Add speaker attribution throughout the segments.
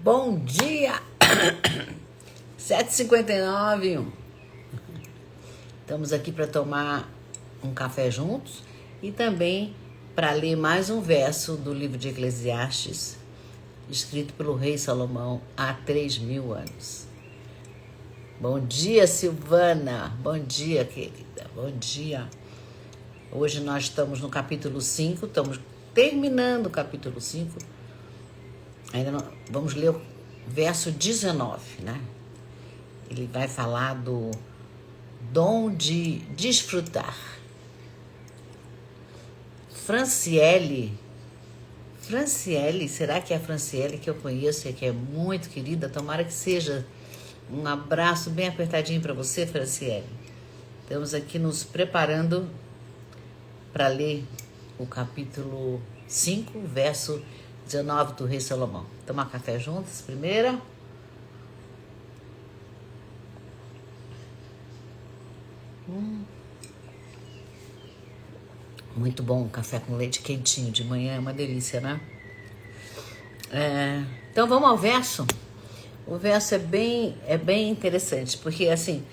Speaker 1: Bom dia! 7h59. Estamos aqui para tomar um café juntos e também para ler mais um verso do livro de Eclesiastes, escrito pelo rei Salomão há 3.000 anos. Bom dia, Silvana! Bom dia, querida! Bom dia! Hoje nós estamos no capítulo 5, estamos terminando o capítulo 5. Ainda não, vamos ler o verso 19, né? Ele vai falar do dom de desfrutar. Franciele, será que é a Franciele que eu conheço e que é muito querida? Tomara que seja. Um abraço bem apertadinho para você, Franciele. Estamos aqui nos preparando para ler o capítulo 5, verso 19 do rei Salomão. Tomar café juntos, primeira. Muito bom, café com leite quentinho de manhã, é uma delícia, né? Então vamos ao verso. O verso é bem interessante, porque assim,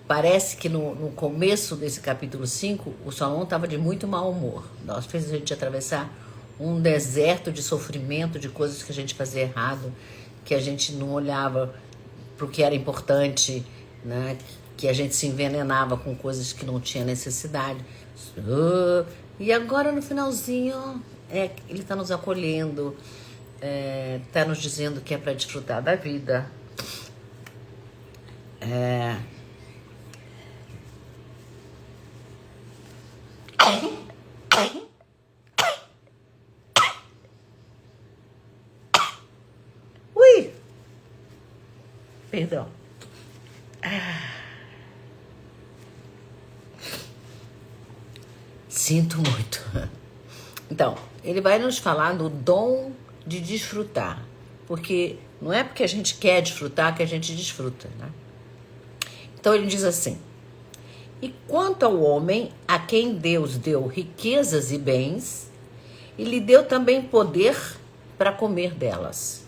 Speaker 1: parece que no começo desse capítulo 5, o Salomão estava de muito mau humor. Nós fez a gente atravessar um deserto de sofrimento, de coisas que a gente fazia errado, que a gente não olhava para o que era importante, né? Que a gente se envenenava com coisas que não tinha necessidade. E agora no finalzinho, ele está nos acolhendo, está nos dizendo que é para desfrutar da vida. Ui! Perdão. Sinto muito. Então, ele vai nos falar do dom de desfrutar. Porque não é porque a gente quer desfrutar que a gente desfruta, né? Então ele diz assim: e quanto ao homem a quem Deus deu riquezas e bens, e lhe deu também poder para comer delas,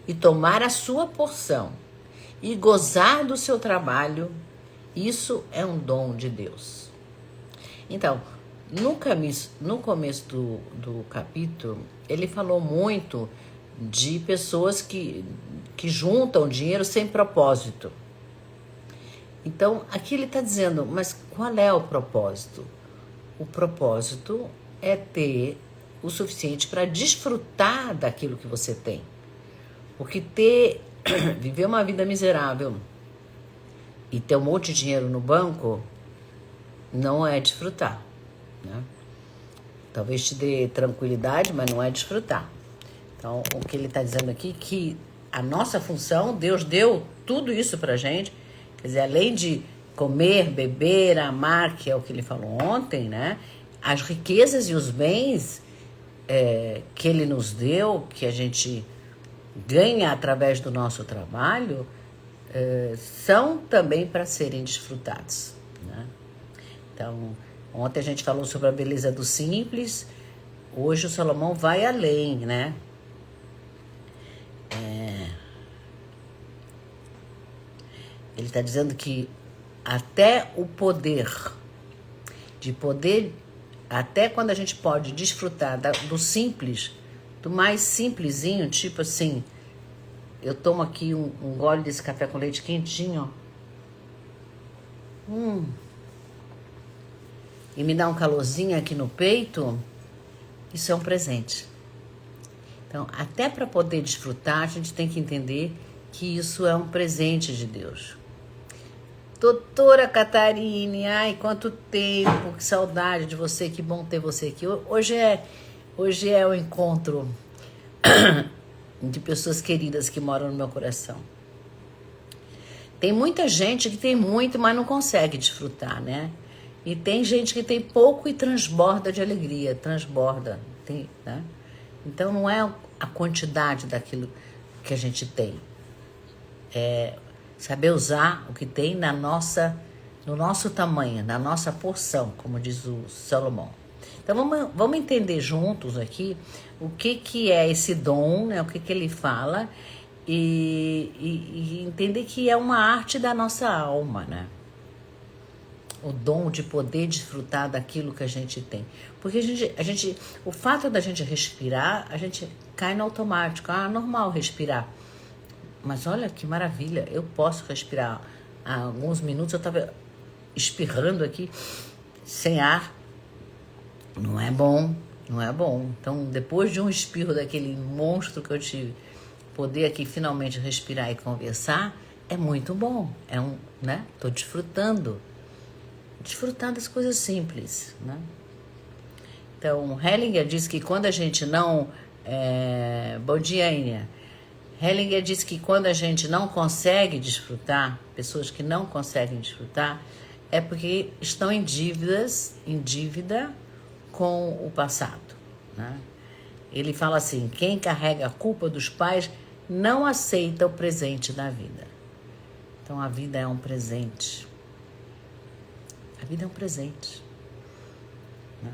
Speaker 1: e tomar a sua porção, e gozar do seu trabalho, isso é um dom de Deus. Então, no começo do capítulo, ele falou muito de pessoas que juntam dinheiro sem propósito. Então, aqui ele está dizendo, mas qual é o propósito? O propósito é ter o suficiente para desfrutar daquilo que você tem. Porque viver uma vida miserável e ter um monte de dinheiro no banco não é desfrutar, né? Talvez te dê tranquilidade, mas não é desfrutar. Então, o que ele está dizendo aqui é que a nossa função, Deus deu tudo isso pra gente. Quer dizer, além de comer, beber, amar, que é o que ele falou ontem, né? As riquezas e os bens que ele nos deu, que a gente ganha através do nosso trabalho, são também para serem desfrutados, né? Então, ontem a gente falou sobre a beleza do simples, hoje o Salomão vai além, né? Ele está dizendo que até o poder, até quando a gente pode desfrutar do simples, do mais simplesinho, tipo assim, eu tomo aqui um gole desse café com leite quentinho, e me dá um calorzinho aqui no peito, isso é um presente. Então, até para poder desfrutar, a gente tem que entender que isso é um presente de Deus. Doutora Catarine, ai, quanto tempo, que saudade de você, que bom ter você aqui. Hoje é o encontro de pessoas queridas que moram no meu coração. Tem muita gente que tem muito, mas não consegue desfrutar, né? E tem gente que tem pouco e transborda de alegria, né? Então não é a quantidade daquilo que a gente tem. Saber usar o que tem no nosso tamanho, na nossa porção, como diz o Salomão. Então vamos entender juntos aqui o que é esse dom, né? O que ele fala e entender que é uma arte da nossa alma, né? O dom de poder desfrutar daquilo que a gente tem. Porque o fato da gente respirar, a gente cai no automático. Ah, normal respirar. Mas olha que maravilha, eu posso respirar. Há alguns minutos eu estava espirrando aqui, sem ar. Não é bom, não é bom. Então, depois de um espirro daquele monstro que eu tive, poder aqui finalmente respirar e conversar, é muito bom. Né? Tô desfrutando. Desfrutar das coisas simples, né? Então, Hellinger diz que quando a gente não... Bom dia, Inia. Hellinger diz que quando a gente não consegue desfrutar, pessoas que não conseguem desfrutar, é porque estão em dívida com o passado, né? Ele fala assim, quem carrega a culpa dos pais não aceita o presente da vida. Então, a vida é um presente. A vida é um presente, né?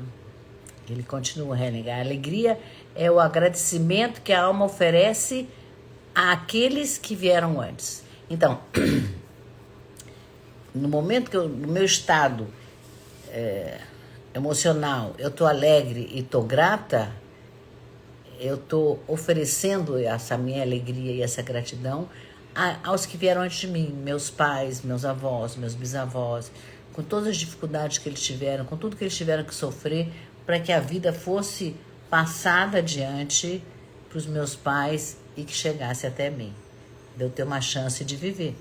Speaker 1: Ele continua, Hellinger. A alegria é o agradecimento que a alma oferece àqueles que vieram antes. Então, no momento que no meu estado emocional, eu estou alegre e estou grata, eu estou oferecendo essa minha alegria e essa gratidão aos que vieram antes de mim, meus pais, meus avós, meus bisavós, com todas as dificuldades que eles tiveram, com tudo que eles tiveram que sofrer, para que a vida fosse passada adiante para os meus pais e que chegasse até mim, de eu ter uma chance de viver.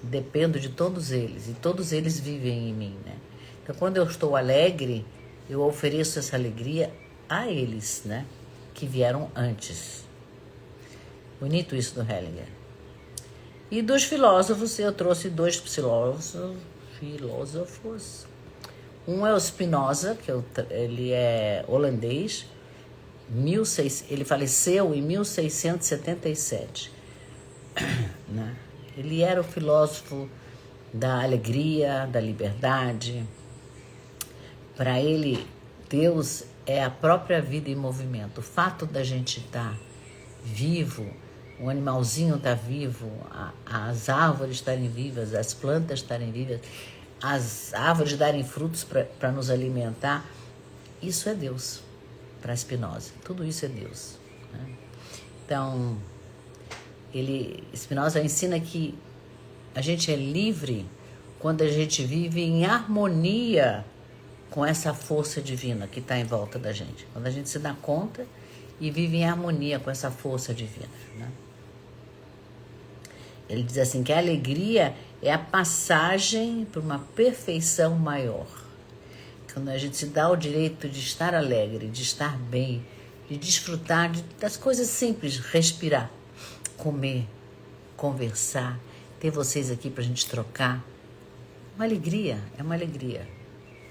Speaker 1: Dependo de todos eles, e todos eles vivem em mim, né? Então, quando eu estou alegre, eu ofereço essa alegria a eles, né? Que vieram antes. Bonito isso do Hellinger. E dos filósofos, eu trouxe dois filósofos. Um é o Spinoza, ele é holandês, ele faleceu em 1677. Né? Ele era o filósofo da alegria, da liberdade. Para ele, Deus é a própria vida em movimento. O fato da gente estar vivo, o animalzinho estar vivo, as árvores estarem vivas, as plantas estarem vivas, as árvores darem frutos para nos alimentar, isso é Deus, para Spinoza. Tudo isso é Deus, né? Então, Spinoza ensina que a gente é livre quando a gente vive em harmonia com essa força divina que está em volta da gente. Quando a gente se dá conta e vive em harmonia com essa força divina, né? Ele diz assim que a alegria é a passagem para uma perfeição maior. Quando a gente se dá o direito de estar alegre, de estar bem, de desfrutar das coisas simples, respirar, comer, conversar, ter vocês aqui para a gente trocar. Uma alegria, é uma alegria.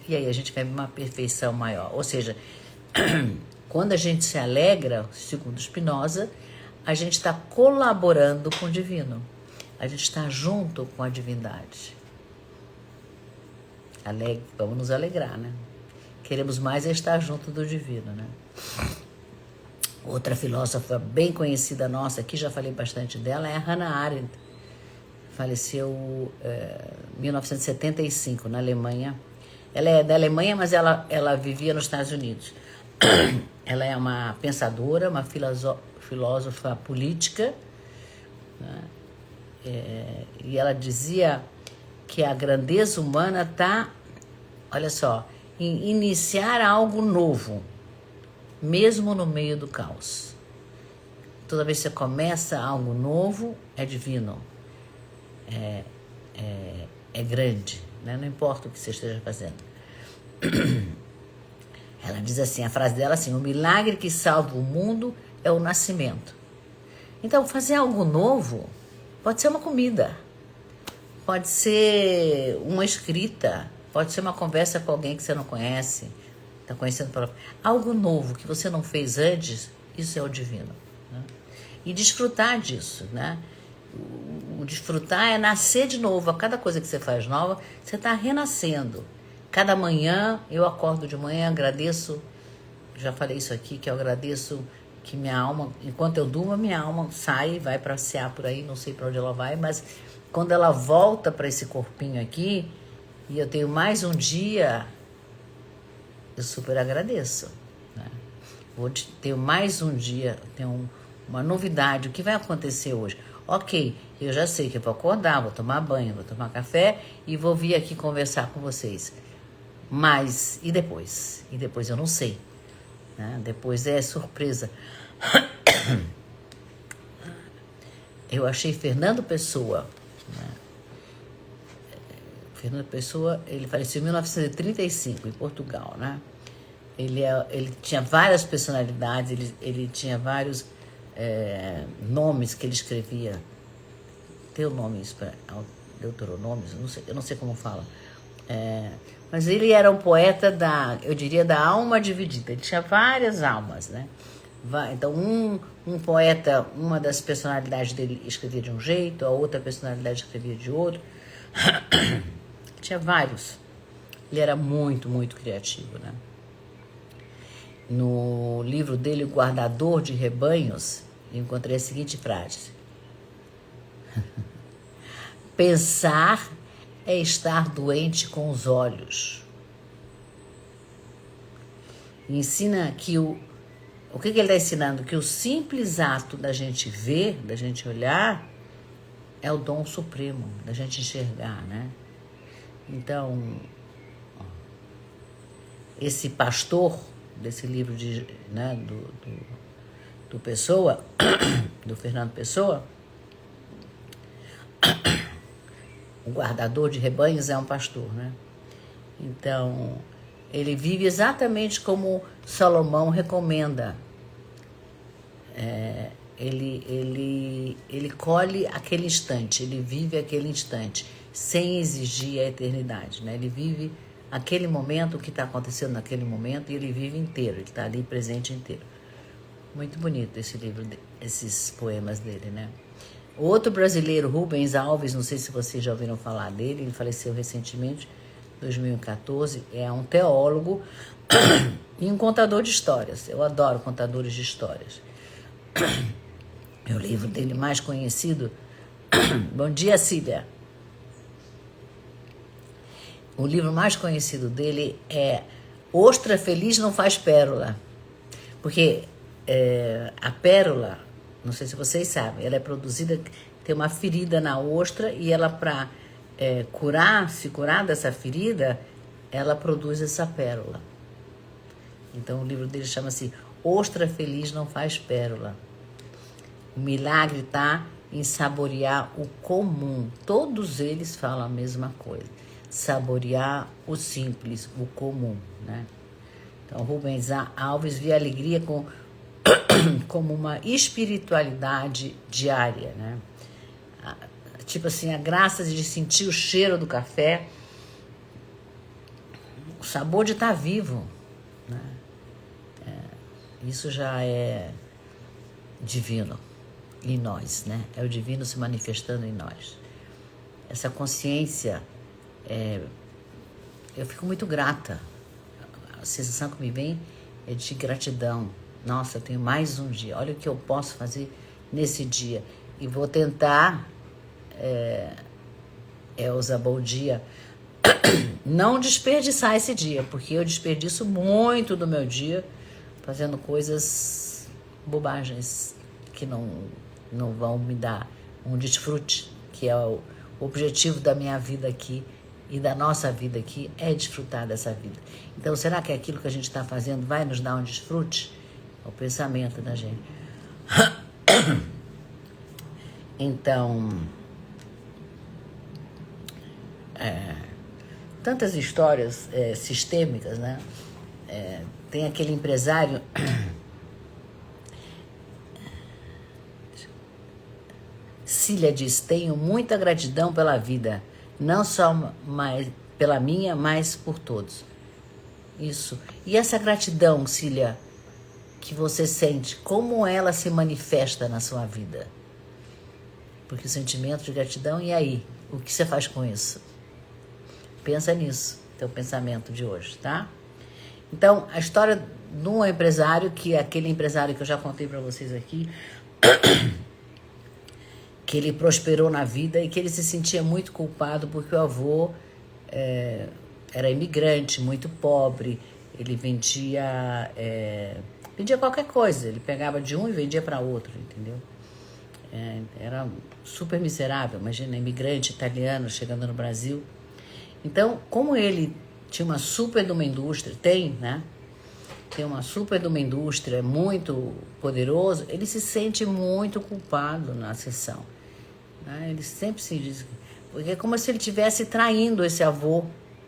Speaker 1: E aí a gente vai ver uma perfeição maior. Ou seja, quando a gente se alegra, segundo Spinoza, a gente está colaborando com o divino. A gente está junto com a divindade. Vamos nos alegrar, né? Queremos mais estar junto do divino, né? Outra filósofa bem conhecida nossa, aqui já falei bastante dela, é a Hannah Arendt. Faleceu em 1975, na Alemanha. Ela é da Alemanha, mas ela vivia nos Estados Unidos. Ela é uma pensadora, uma filósofa política, né? E ela dizia que a grandeza humana está, olha só, em iniciar algo novo, mesmo no meio do caos. Toda vez que você começa algo novo, é divino, é grande, né? Não importa o que você esteja fazendo. Ela diz assim, a frase dela assim, o milagre que salva o mundo é o nascimento. Então, fazer algo novo pode ser uma comida, pode ser uma escrita, pode ser uma conversa com alguém que você não conhece, está conhecendo algo novo que você não fez antes, isso é o divino, né? E desfrutar disso, né? O desfrutar é nascer de novo. A cada coisa que você faz nova, você está renascendo. Cada manhã, eu acordo de manhã, agradeço, já falei isso aqui, que eu agradeço que minha alma, enquanto eu durmo, minha alma sai e vai passear por aí, não sei para onde ela vai, mas quando ela volta para esse corpinho aqui, e eu tenho mais um dia, eu super agradeço, né? Tenho mais um dia, tenho uma novidade, o que vai acontecer hoje? Ok, eu já sei que eu vou acordar, vou tomar banho, vou tomar café e vou vir aqui conversar com vocês. Mas, e depois? E depois eu não sei, né? Depois é surpresa. Eu achei Fernando Pessoa, né? Fernando Pessoa, ele faleceu em 1935, em Portugal, né? Ele tinha várias personalidades, ele tinha vários nomes que ele escrevia. Tem o nome isso para deuteronômios, eu não sei como fala. Mas ele era um poeta eu diria, da alma dividida. Ele tinha várias almas, né? Então, um poeta, uma das personalidades dele escrevia de um jeito, a outra personalidade escrevia de outro. Tinha vários. Ele era muito, muito criativo, né? No livro dele, O Guardador de Rebanhos, eu encontrei a seguinte frase: pensar é estar doente com os olhos. E ensina que o que ele está ensinando? Que o simples ato da gente ver, da gente olhar, é o dom supremo, da gente enxergar, né? Então, esse pastor desse livro né, do Pessoa, do Fernando Pessoa, o guardador de rebanhos é um pastor, né? Então, ele vive exatamente como Salomão recomenda. Ele colhe aquele instante, ele vive aquele instante, sem exigir a eternidade, né? Ele vive aquele momento, o que está acontecendo naquele momento, e ele vive inteiro, ele está ali presente inteiro. Muito bonito esse livro, esses poemas dele, né? Outro brasileiro, Rubens Alves, não sei se vocês já ouviram falar dele, ele faleceu recentemente, 2014, é um teólogo e um contador de histórias. Eu adoro contadores de histórias. O livro dele mais conhecido, Bom dia, Cília. O livro mais conhecido dele é Ostra Feliz Não Faz Pérola. Porque a pérola, não sei se vocês sabem, ela é produzida, tem uma ferida na ostra e ela, para se curar dessa ferida, ela produz essa pérola. Então o livro dele chama-se Ostra Feliz Não Faz Pérola. O milagre está em saborear o comum. Todos eles falam a mesma coisa. Saborear o simples, o comum, né? Então, Rubens Alves via alegria como uma espiritualidade diária, né? Tipo assim, a graça de sentir o cheiro do café, o sabor de estar vivo, né? Isso já é divino em nós, né? É o divino se manifestando em nós. Essa consciência, eu fico muito grata. A sensação que me vem é de gratidão. Nossa, eu tenho mais um dia. Olha o que eu posso fazer nesse dia. E vou tentar, Elza, bom dia, não desperdiçar esse dia, porque eu desperdiço muito do meu dia fazendo coisas, bobagens, que não vão me dar um desfrute, que é o objetivo da minha vida aqui e da nossa vida aqui, é desfrutar dessa vida. Então, será que aquilo que a gente está fazendo vai nos dar um desfrute? É o pensamento da gente. Então, tantas histórias sistêmicas, né? Tem aquele empresário... Cília diz, tenho muita gratidão pela vida, não só pela minha, mas por todos. Isso. E essa gratidão, Cília, que você sente, como ela se manifesta na sua vida? Porque o sentimento de gratidão, e aí? O que você faz com isso? Pensa nisso, teu pensamento de hoje, tá? Então, a história de um empresário, que é aquele empresário que eu já contei para vocês aqui, que ele prosperou na vida e que ele se sentia muito culpado porque o avô era imigrante, muito pobre, ele vendia qualquer coisa, ele pegava de um e vendia para outro, entendeu? Era super miserável, imagina, imigrante italiano chegando no Brasil. Então, como ele tinha uma super de uma indústria, né? Tem uma super de uma indústria muito poderoso, ele se sente muito culpado na sessão. Né? Ele sempre se diz, porque é como se ele estivesse traindo esse avô,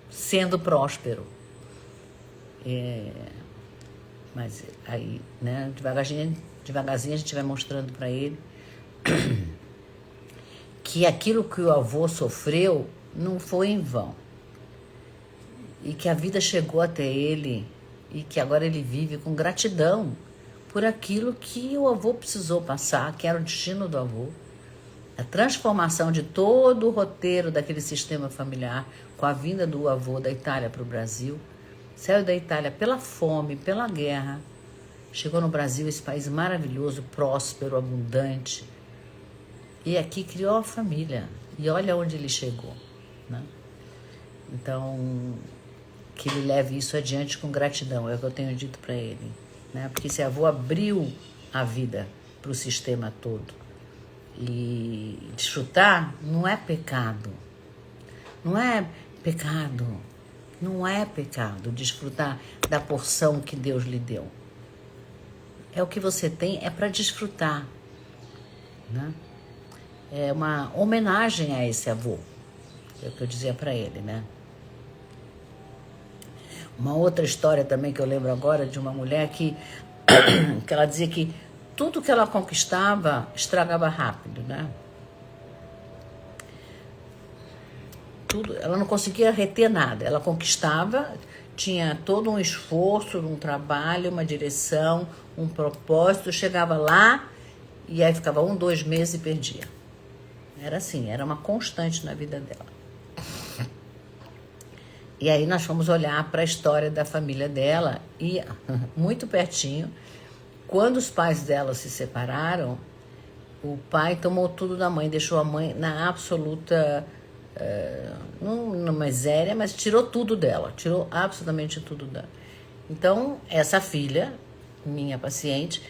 Speaker 1: sendo próspero. Mas aí, né, devagarzinho a gente vai mostrando para ele que aquilo que o avô sofreu não foi em vão. E que a vida chegou até ele e que agora ele vive com gratidão por aquilo que o avô precisou passar, que era o destino do avô. A transformação de todo o roteiro daquele sistema familiar com a vinda do avô da Itália para o Brasil. Saiu da Itália pela fome, pela guerra. Chegou no Brasil, esse país maravilhoso, próspero, abundante. E aqui criou a família. E olha onde ele chegou. Né? Então, que ele leve isso adiante com gratidão. É o que eu tenho dito para ele. Né? Porque esse avô abriu a vida para o sistema todo. E desfrutar não é pecado. Não é pecado. Não é pecado desfrutar da porção que Deus lhe deu. É o que você tem, é para desfrutar. Né? É uma homenagem a esse avô. É o que eu dizia para ele, né? Uma outra história também que eu lembro agora de uma mulher que ela dizia que tudo que ela conquistava estragava rápido, né? Tudo, ela não conseguia reter nada. Ela conquistava, tinha todo um esforço, um trabalho, uma direção, um propósito. Chegava lá e aí ficava 1, 2 meses e perdia. Era assim, era uma constante na vida dela. E aí nós fomos olhar para a história da família dela e, muito pertinho, quando os pais dela se separaram, o pai tomou tudo da mãe, deixou a mãe na absoluta, não miséria, mas tirou tudo dela, tirou absolutamente tudo dela. Então, essa filha, minha paciente,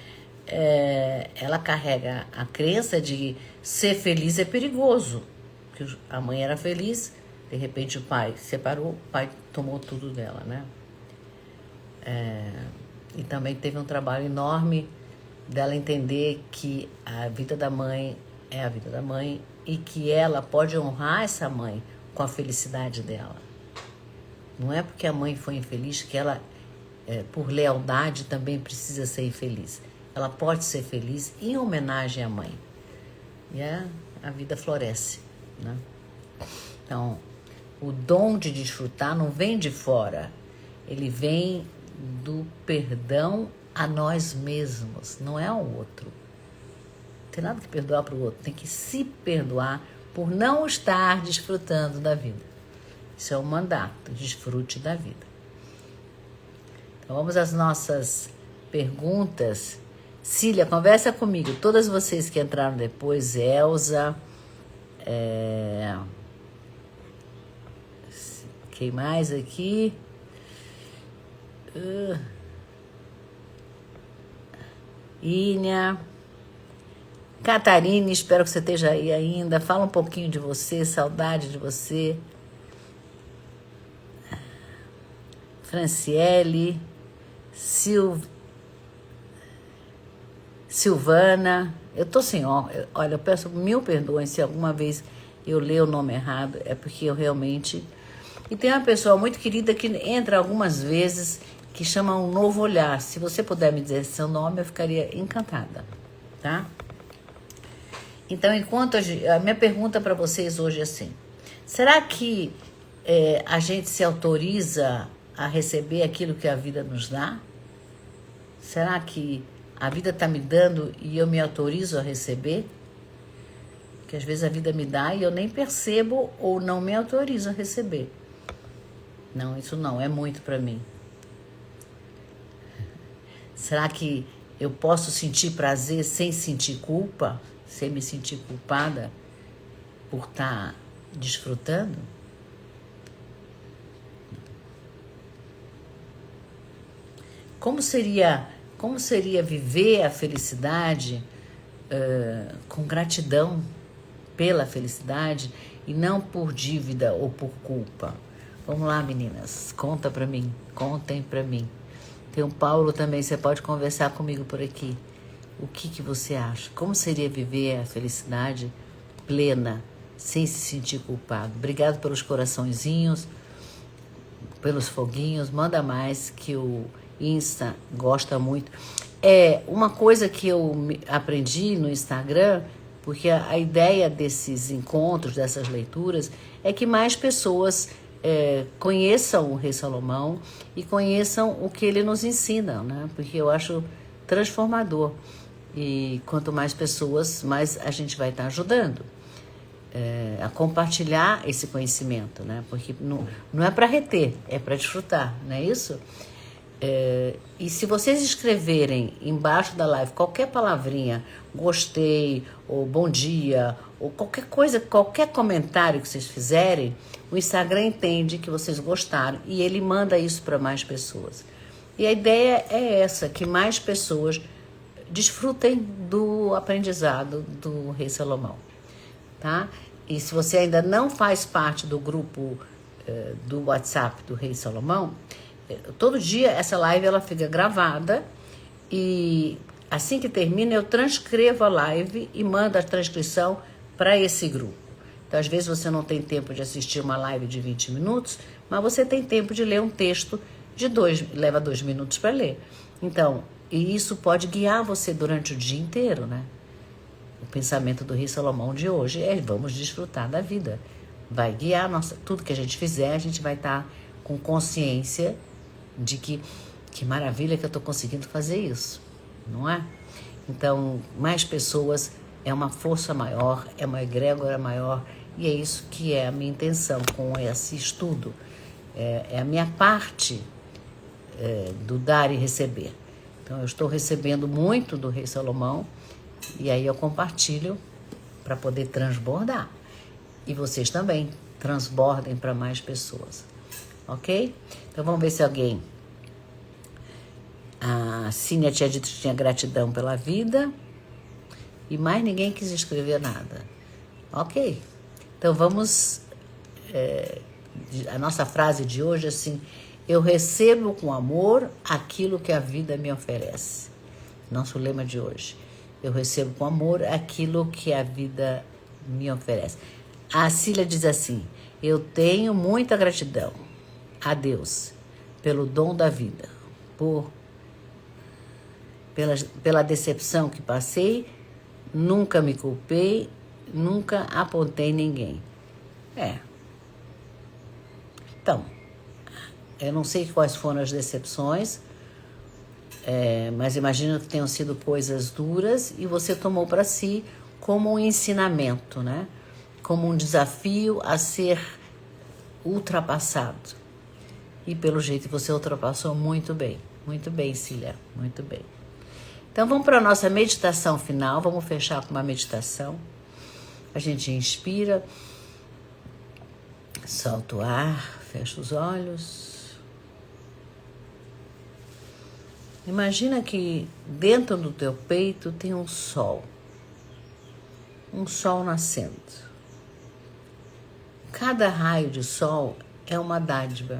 Speaker 1: ela carrega a crença de ser feliz é perigoso. Porque a mãe era feliz, de repente o pai separou, o pai tomou tudo dela, né? E também teve um trabalho enorme dela entender que a vida da mãe é a vida da mãe e que ela pode honrar essa mãe com a felicidade dela. Não é porque a mãe foi infeliz que ela, por lealdade, também precisa ser infeliz. Ela pode ser feliz em homenagem à mãe. E a vida floresce, né? Então, o dom de desfrutar não vem de fora. Ele vem do perdão a nós mesmos, não é ao outro. Não tem nada que perdoar para o outro, tem que se perdoar por não estar desfrutando da vida. Isso é um mandato, desfrute da vida. Então vamos às nossas perguntas. Cília, conversa comigo, todas vocês que entraram depois, Elza, quem mais aqui? Ínia, Catarina, espero que você esteja aí ainda. Fala um pouquinho de você, saudade de você. Franciele, Silvana, eu tô sem olha, eu peço 1000 perdões se alguma vez eu ler o nome errado, é porque eu realmente... E tem uma pessoa muito querida que entra algumas vezes, que chama Um Novo Olhar. Se você puder me dizer seu nome, eu ficaria encantada, tá? Então, a minha pergunta para vocês hoje é assim: será que a gente se autoriza a receber aquilo que a vida nos dá? Será que a vida está me dando e eu me autorizo a receber? Porque às vezes a vida me dá e eu nem percebo ou não me autorizo a receber. Não, isso não, é muito para mim. Será que eu posso sentir prazer sem sentir culpa? Sem me sentir culpada por estar desfrutando? Como seria viver a felicidade com gratidão pela felicidade e não por dívida ou por culpa? Vamos lá, meninas, contem pra mim. Tem o Paulo também, você pode conversar comigo por aqui. O que você acha? Como seria viver a felicidade plena, sem se sentir culpado? Obrigado pelos coraçõezinhos, pelos foguinhos. Manda mais, que o Insta gosta muito. É uma coisa que eu aprendi no Instagram, porque a ideia desses encontros, dessas leituras, é que mais pessoas conheçam o Rei Salomão e conheçam o que ele nos ensina, né? Porque eu acho transformador. E quanto mais pessoas, mais a gente vai estar ajudando a compartilhar esse conhecimento, né? Porque não é para reter, é para desfrutar, não é isso? E se vocês escreverem embaixo da live qualquer palavrinha, gostei, ou bom dia, ou qualquer coisa, qualquer comentário que vocês fizerem, o Instagram entende que vocês gostaram e ele manda isso para mais pessoas. E a ideia é essa, que mais pessoas desfrutem do aprendizado do Rei Salomão, tá? E se você ainda não faz parte do grupo do WhatsApp do Rei Salomão, todo dia essa live ela fica gravada e assim que termina eu transcrevo a live e mando a transcrição para esse grupo. Então às vezes você não tem tempo de assistir uma live de 20 minutos, mas você tem tempo de ler um texto leva 2 minutos para ler. Então, e isso pode guiar você durante o dia inteiro, né? O pensamento do Rei Salomão de hoje é: vamos desfrutar da vida. Vai guiar tudo que a gente fizer, a gente vai estar com consciência de que maravilha que eu estou conseguindo fazer isso, não é? Então, mais pessoas é uma força maior, é uma egrégora maior, e é isso que é a minha intenção com esse estudo. É a minha parte do dar e receber. Então, eu estou recebendo muito do Rei Salomão, e aí eu compartilho para poder transbordar. E vocês também transbordem para mais pessoas. Ok? Então vamos ver se alguém... A Cínia tinha dito que tinha gratidão pela vida e mais ninguém quis escrever nada. Ok. Então vamos... a nossa frase de hoje é assim: eu recebo com amor aquilo que a vida me oferece. Nosso lema de hoje: eu recebo com amor aquilo que a vida me oferece. A Cília diz assim: eu tenho muita gratidão a Deus pelo dom da vida, pela decepção que passei, nunca me culpei, nunca apontei ninguém. Então, eu não sei quais foram as decepções, mas imagino que tenham sido coisas duras e você tomou para si como um ensinamento, né? Como um desafio a ser ultrapassado. E pelo jeito você ultrapassou muito bem. Muito bem, Cília, muito bem. Então vamos para a nossa meditação final. Vamos fechar com uma meditação. A gente inspira, solta o ar, fecha os olhos. Imagina que dentro do teu peito tem um sol nascendo. Cada raio de sol é uma dádiva.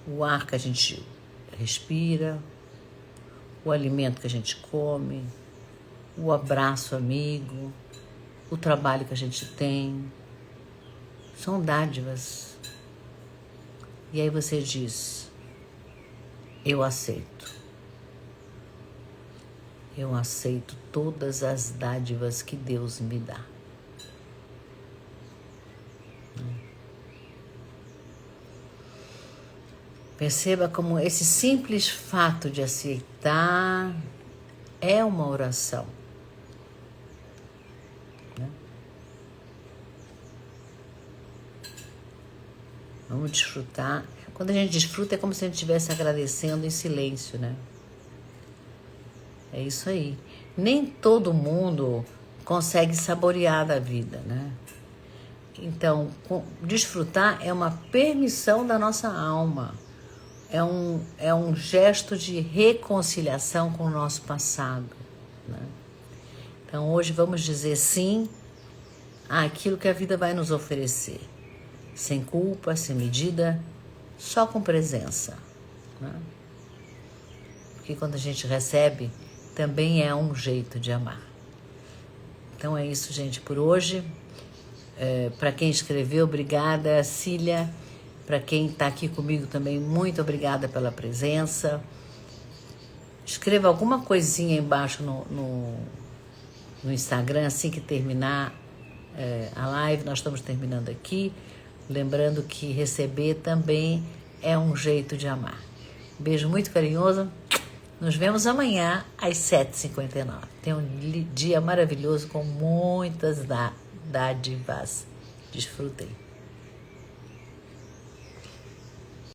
Speaker 1: O ar que a gente respira, o alimento que a gente come, o abraço amigo, o trabalho que a gente tem, são dádivas. E aí você diz: eu aceito. Eu aceito todas as dádivas que Deus me dá. Perceba como esse simples fato de aceitar é uma oração. Né? Vamos desfrutar. Quando a gente desfruta é como se a gente estivesse agradecendo em silêncio, né? É isso aí. Nem todo mundo consegue saborear da vida, né? Então, desfrutar é uma permissão da nossa alma. É um gesto de reconciliação com o nosso passado, né? Então, hoje vamos dizer sim àquilo que a vida vai nos oferecer. Sem culpa, sem medida, só com presença, né? Porque quando a gente recebe, também é um jeito de amar. Então é isso, gente, por hoje. Para quem escreveu, obrigada, Cília. Para quem está aqui comigo também, muito obrigada pela presença. Escreva alguma coisinha embaixo no Instagram, assim que terminar a live. Nós estamos terminando aqui. Lembrando que receber também é um jeito de amar. Beijo muito carinhoso. Nos vemos amanhã às 7h59. Tenha um dia maravilhoso com muitas dádivas. Desfrutem.